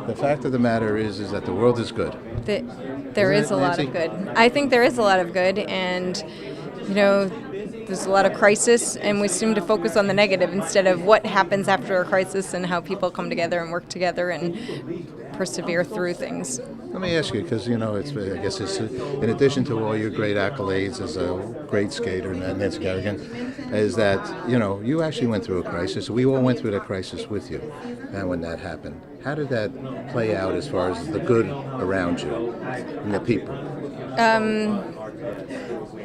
the fact of the matter is that the world is good. There is a lot of good. I think there is a lot of good, and there's a lot of crisis, and we seem to focus on the negative instead of what happens after a crisis and how people come together and work together and persevere through things. Let me ask you, because I guess it's in addition to all your great accolades as a great skater, Nancy Kerrigan, is that you actually went through a crisis. We all went through that crisis with you, and when that happened, how did that play out as far as the good around you and the people?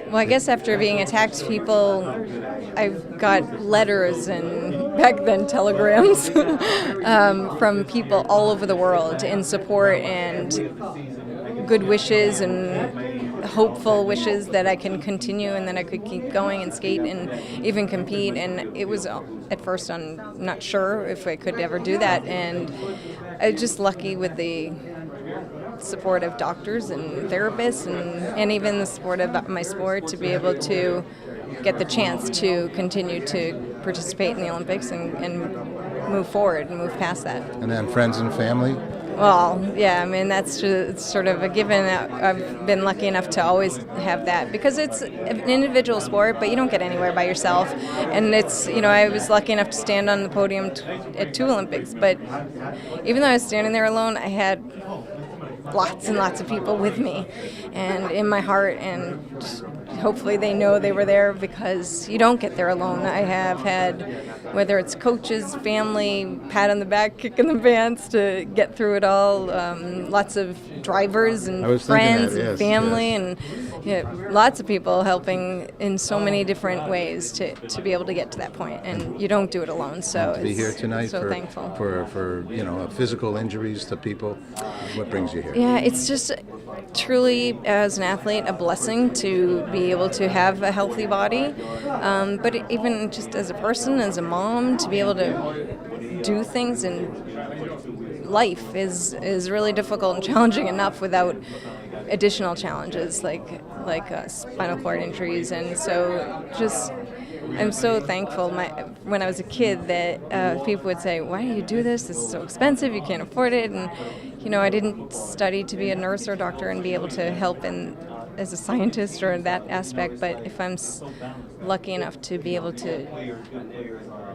Well, I guess after being attacked, I got letters and back then telegrams from people all over the world in support and good wishes and hopeful wishes that I can continue and that I could keep going and skate and even compete. And it was, at first, I'm not sure if I could ever do that. And I was just lucky with the support of doctors and therapists and even the support of my sport to be able to get the chance to continue to participate in the Olympics and move forward and move past that. And then friends and family? Well, yeah, I mean, that's just sort of a given. I've been lucky enough to always have that because it's an individual sport, but you don't get anywhere by yourself. And it's, I was lucky enough to stand on the podium at 2 Olympics, but even though I was standing there alone, I had lots and lots of people with me and in my heart, and hopefully they know they were there because you don't get there alone. I have had, whether it's coaches, family, pat on the back, kick in the pants to get through it all, lots of drivers and friends and family and lots of people helping in so many different ways to be able to get to that point, and you don't do it alone. So to be here tonight, so thankful for physical injuries to people. What brings you here? Yeah, it's just truly, as an athlete, a blessing to be able to have a healthy body, but even just as a person, as a mom, to be able to do things in life is really difficult and challenging enough without additional challenges like spinal cord injuries. And so just I'm so thankful when I was a kid that people would say, why do you do this? This is so expensive, you can't afford it. And I didn't study to be a nurse or a doctor and be able to help as a scientist or in that aspect, but if I'm lucky enough to be able to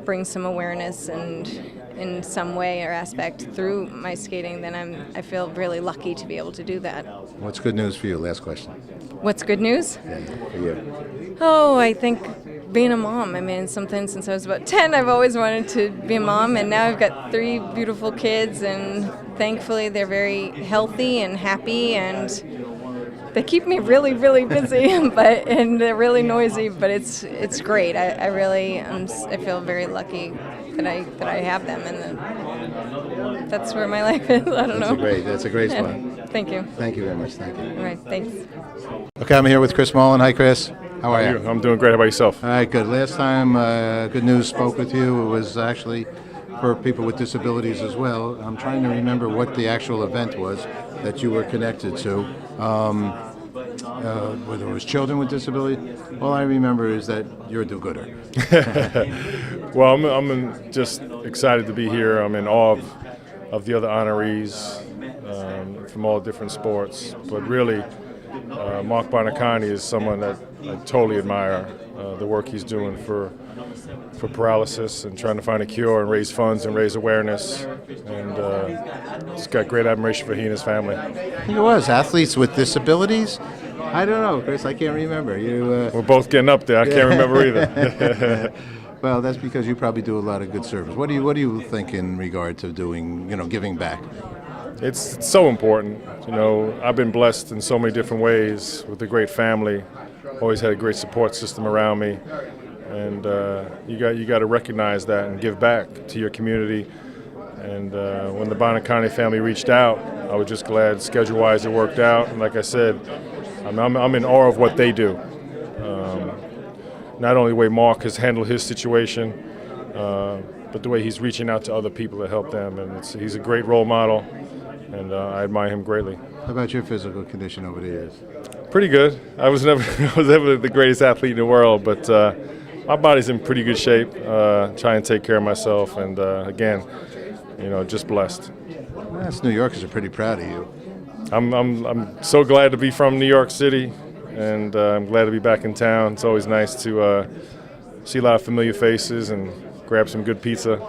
bring some awareness and in some way or aspect through my skating, then I feel really lucky to be able to do that. What's good news for you? Last question. What's good news? Yeah, for you. Oh, I think being a mom. I mean, something since I was about 10, I've always wanted to be a mom, and now I've got 3 beautiful kids, and thankfully they're very healthy and happy, and they keep me really, really busy, and they're really noisy, but it's great. I really I feel very lucky that I have them, and that's where my life is. I don't know. That's a great spot. Thank you. Thank you very much. Thank you. All right, thanks. Okay, I'm here with Chris Mullin. Hi, Chris. How are you? I'm doing great. How about yourself? All right, good. Last time Good News spoke with you, it was actually for people with disabilities as well. I'm trying to remember what the actual event was that you were connected to. Whether it was children with disabilities. All I remember is that you're a do-gooder. Well, I'm just excited to be here. I'm in awe of the other honorees from all different sports. But really, Marc Buoniconti is someone that I totally admire, the work he's doing for paralysis and trying to find a cure and raise funds and raise awareness. And just got great admiration for he and his family. I think it was athletes with disabilities. I don't know, Chris. I can't remember. We're both getting up there. I can't remember either. Well, that's because you probably do a lot of good service. What do you think in regard to doing, giving back? It's so important. I've been blessed in so many different ways with a great family. Always had a great support system around me, and you got to recognize that and give back to your community. And when the Buoniconti family reached out, I was just glad schedule-wise it worked out. And like I said, I'm in awe of what they do. Not only the way Marc has handled his situation, but the way he's reaching out to other people to help them. And he's a great role model, and I admire him greatly. How about your physical condition over the years? Pretty good. I was never the greatest athlete in the world, but my body's in pretty good shape. Try and take care of myself, and again, just blessed. Us New Yorkers are pretty proud of you. I'm so glad to be from New York City, and I'm glad to be back in town. It's always nice to see a lot of familiar faces and grab some good pizza.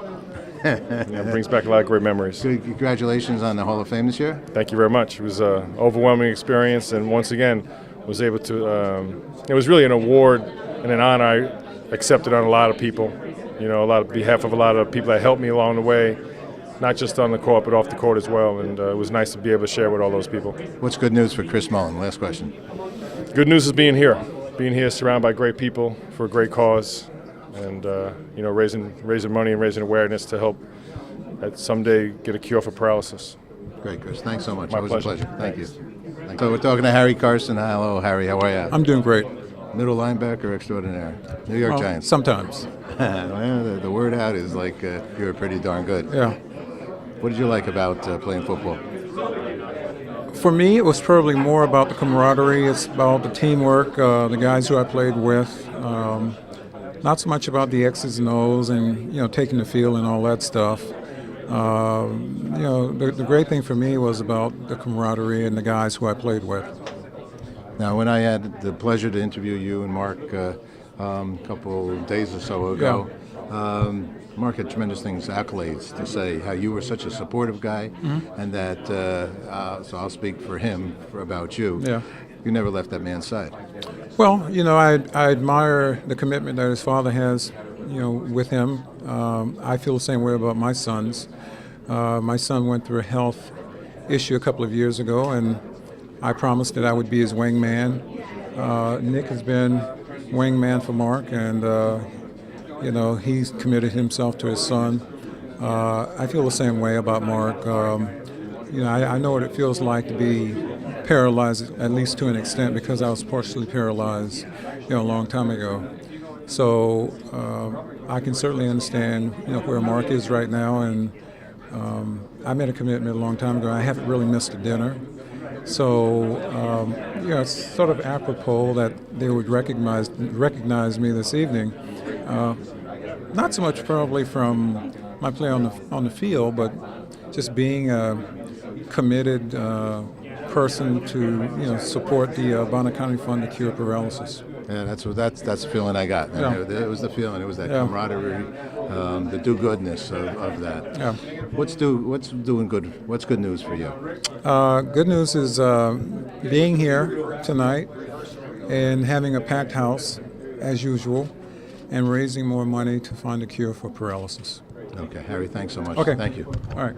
It brings back a lot of great memories. Congratulations on the Hall of Fame this year. Thank you very much. It was an overwhelming experience, and once again, was able to. It was really an award and an honor I accepted on a lot of people. On behalf of a lot of people that helped me along the way, not just on the court, but off the court as well. And it was nice to be able to share with all those people. What's good news for Chris Mullin? Last question. Good news is being here surrounded by great people for a great cause, and raising money and raising awareness to help someday get a cure for paralysis. Great, Chris. Thanks so much. My It was pleasure. a pleasure. Thank you. Thanks. So we're talking to Harry Carson. Hello, Harry. How are you? I'm doing great. Middle linebacker extraordinaire. New York Well, Giants. sometimes. Well, the word out is like you're pretty darn good. Yeah. What did you like about playing football? For me, it was probably more about the camaraderie. It's about the teamwork, the guys who I played with. Not so much about the X's and O's and taking the field and all that stuff. The great thing for me was about the camaraderie and the guys who I played with. Now, when I had the pleasure to interview you and Mark a couple of days or so ago, Mark had tremendous accolades to say how you were such a supportive guy, and that, so I'll speak for him about you. Yeah. You never left that man's side. Well, I admire the commitment that his father has, with him. I feel the same way about my sons. My son went through a health issue a couple of years ago, and I promised that I would be his wingman. Nick has been wingman for Mark, and he's committed himself to his son. I feel the same way about Mark. I know what it feels like to be paralyzed, at least to an extent, because I was partially paralyzed, a long time ago. So I can certainly understand, where Mark is right now, and I made a commitment a long time ago. I haven't really missed a dinner. So, it's sort of apropos that they would recognize me this evening. Not so much probably from my play on the field, but just being a committed person to support the Buoniconti Fund to Cure Paralysis. Yeah, that's the feeling I got. Yeah. It was the feeling. It was that Yeah. camaraderie, the do-goodness of that. Yeah. What's doing good? What's good news for you? Good news is being here tonight and having a packed house, as usual, and raising more money to find a cure for paralysis. Okay, Harry, thanks so much. Okay. Thank you. All right.